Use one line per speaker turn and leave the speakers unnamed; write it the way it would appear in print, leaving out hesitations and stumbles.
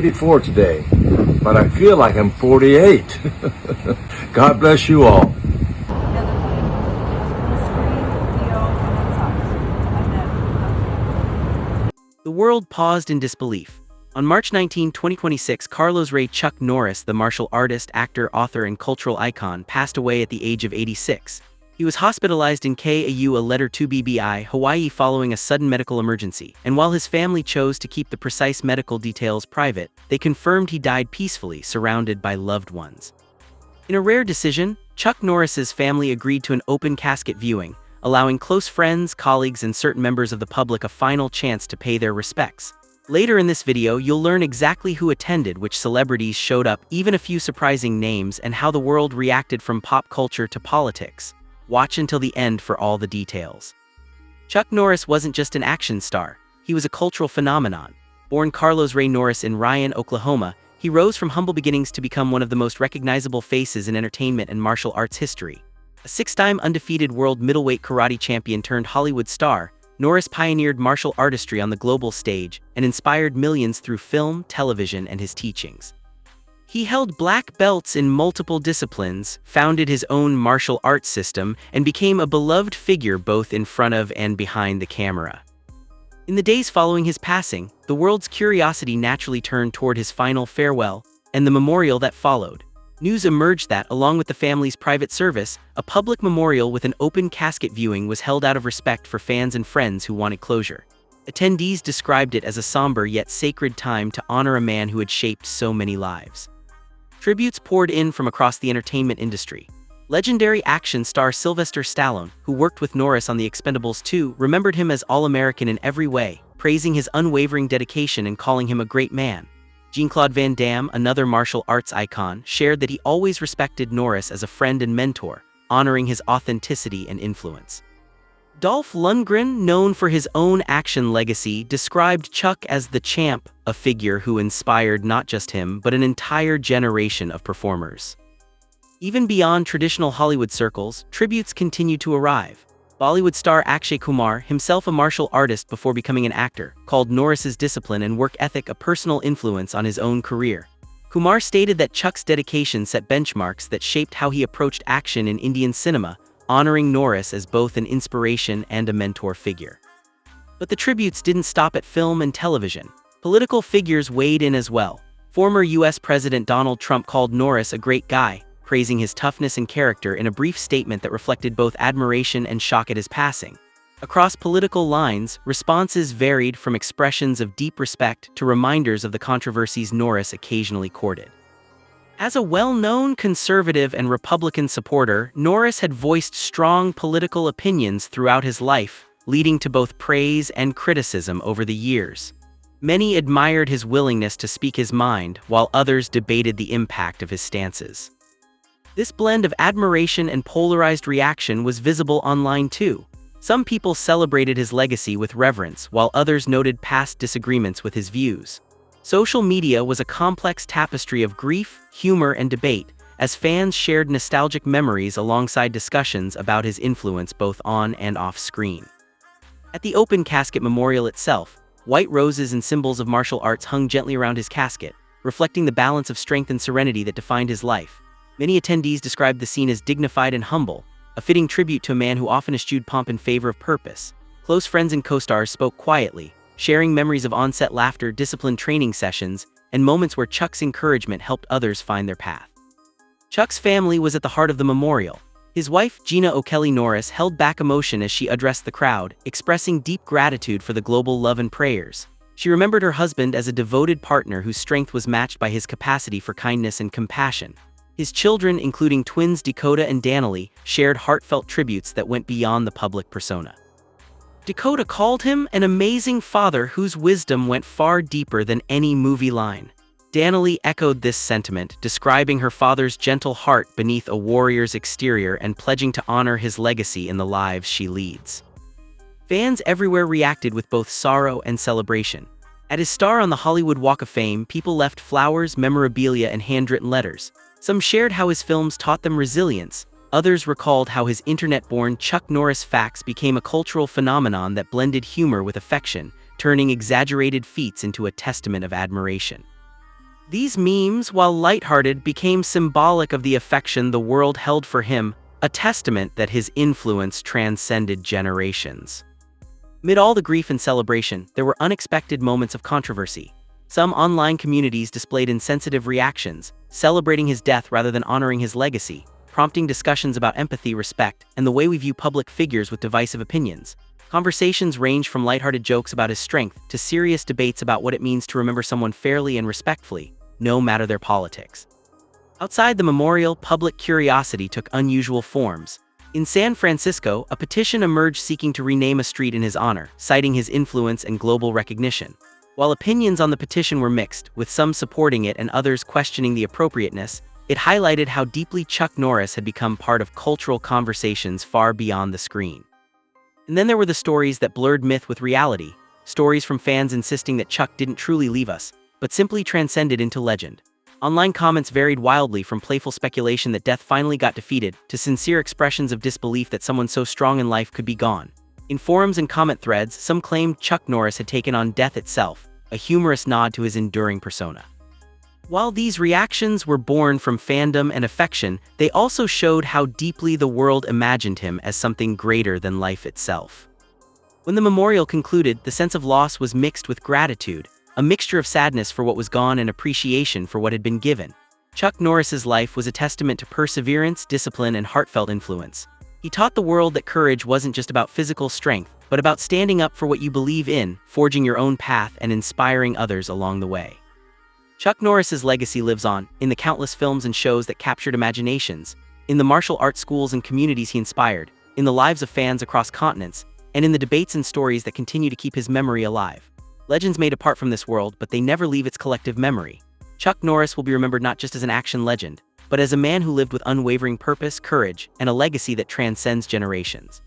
84 today, but I feel like I'm 48. God bless you all.
The world paused in disbelief. On March 19, 2026, Carlos Ray Chuck Norris, the martial artist, actor, author, and cultural icon, passed away at the age of 86. He was hospitalized in Kau Letter 2 BBI, Hawaii following a sudden medical emergency, and while his family chose to keep the precise medical details private, they confirmed he died peacefully, surrounded by loved ones. In a rare decision, Chuck Norris's family agreed to an open casket viewing, allowing close friends, colleagues, and certain members of the public a final chance to pay their respects. Later in this video, you'll learn exactly who attended, which celebrities showed up, even a few surprising names, and how the world reacted from pop culture to politics. Watch until the end for all the details. Chuck Norris wasn't just an action star, he was a cultural phenomenon. Born Carlos Ray Norris in Ryan, Oklahoma, he rose from humble beginnings to become one of the most recognizable faces in entertainment and martial arts history. A six-time undefeated world middleweight karate champion turned Hollywood star, Norris pioneered martial artistry on the global stage and inspired millions through film, television, and his teachings. He held black belts in multiple disciplines, founded his own martial arts system, and became a beloved figure both in front of and behind the camera. In the days following his passing, the world's curiosity naturally turned toward his final farewell and the memorial that followed. News emerged that, along with the family's private service, a public memorial with an open casket viewing was held out of respect for fans and friends who wanted closure. Attendees described it as a somber yet sacred time to honor a man who had shaped so many lives. Tributes poured in from across the entertainment industry. Legendary action star Sylvester Stallone, who worked with Norris on The Expendables 2, remembered him as all-American in every way, praising his unwavering dedication and calling him a great man. Jean-Claude Van Damme, another martial arts icon, shared that he always respected Norris as a friend and mentor, honoring his authenticity and influence. Dolph Lundgren, known for his own action legacy, described Chuck as the champ, a figure who inspired not just him but an entire generation of performers. Even beyond traditional Hollywood circles, tributes continue to arrive. Bollywood star Akshay Kumar, himself a martial artist before becoming an actor, called Norris's discipline and work ethic a personal influence on his own career. Kumar stated that Chuck's dedication set benchmarks that shaped how he approached action in Indian cinema, honoring Norris as both an inspiration and a mentor figure. But the tributes didn't stop at film and television. Political figures weighed in as well. Former U.S. President Donald Trump called Norris a great guy, praising his toughness and character in a brief statement that reflected both admiration and shock at his passing. Across political lines, responses varied from expressions of deep respect to reminders of the controversies Norris occasionally courted. As a well-known conservative and Republican supporter, Norris had voiced strong political opinions throughout his life, leading to both praise and criticism over the years. Many admired his willingness to speak his mind, while others debated the impact of his stances. This blend of admiration and polarized reaction was visible online too. Some people celebrated his legacy with reverence, while others noted past disagreements with his views. Social media was a complex tapestry of grief, humor, and debate, as fans shared nostalgic memories alongside discussions about his influence both on and off screen. At the open casket memorial itself, white roses and symbols of martial arts hung gently around his casket, reflecting the balance of strength and serenity that defined his life. Many attendees described the scene as dignified and humble, a fitting tribute to a man who often eschewed pomp in favor of purpose. Close friends and co-stars spoke quietly, sharing memories of on-set laughter, disciplined training sessions, and moments where Chuck's encouragement helped others find their path. Chuck's family was at the heart of the memorial. His wife, Gina O'Kelly Norris, held back emotion as she addressed the crowd, expressing deep gratitude for the global love and prayers. She remembered her husband as a devoted partner whose strength was matched by his capacity for kindness and compassion. His children, including twins Dakota and Danielle, shared heartfelt tributes that went beyond the public persona. Dakota called him an amazing father whose wisdom went far deeper than any movie line. Danielle echoed this sentiment, describing her father's gentle heart beneath a warrior's exterior and pledging to honor his legacy in the lives she leads. Fans everywhere reacted with both sorrow and celebration. At his star on the Hollywood Walk of Fame, people left flowers, memorabilia, and handwritten letters. Some shared how his films taught them resilience. Others recalled how his internet-born Chuck Norris facts became a cultural phenomenon that blended humor with affection, turning exaggerated feats into a testament of admiration. These memes, while lighthearted, became symbolic of the affection the world held for him, a testament that his influence transcended generations. Amid all the grief and celebration, there were unexpected moments of controversy. Some online communities displayed insensitive reactions, celebrating his death rather than honoring his legacy, prompting discussions about empathy, respect, and the way we view public figures with divisive opinions. Conversations ranged from lighthearted jokes about his strength to serious debates about what it means to remember someone fairly and respectfully, no matter their politics. Outside the memorial, public curiosity took unusual forms. In San Francisco, a petition emerged seeking to rename a street in his honor, citing his influence and global recognition. While opinions on the petition were mixed, with some supporting it and others questioning the appropriateness, it highlighted how deeply Chuck Norris had become part of cultural conversations far beyond the screen. And then there were the stories that blurred myth with reality, stories from fans insisting that Chuck didn't truly leave us, but simply transcended into legend. Online comments varied wildly, from playful speculation that death finally got defeated to sincere expressions of disbelief that someone so strong in life could be gone. In forums and comment threads, some claimed Chuck Norris had taken on death itself, a humorous nod to his enduring persona. While these reactions were born from fandom and affection, they also showed how deeply the world imagined him as something greater than life itself. When the memorial concluded, the sense of loss was mixed with gratitude, a mixture of sadness for what was gone and appreciation for what had been given. Chuck Norris's life was a testament to perseverance, discipline, and heartfelt influence. He taught the world that courage wasn't just about physical strength, but about standing up for what you believe in, forging your own path, and inspiring others along the way. Chuck Norris's legacy lives on, in the countless films and shows that captured imaginations, in the martial arts schools and communities he inspired, in the lives of fans across continents, and in the debates and stories that continue to keep his memory alive. Legends may depart from this world, but they never leave its collective memory. Chuck Norris will be remembered not just as an action legend, but as a man who lived with unwavering purpose, courage, and a legacy that transcends generations.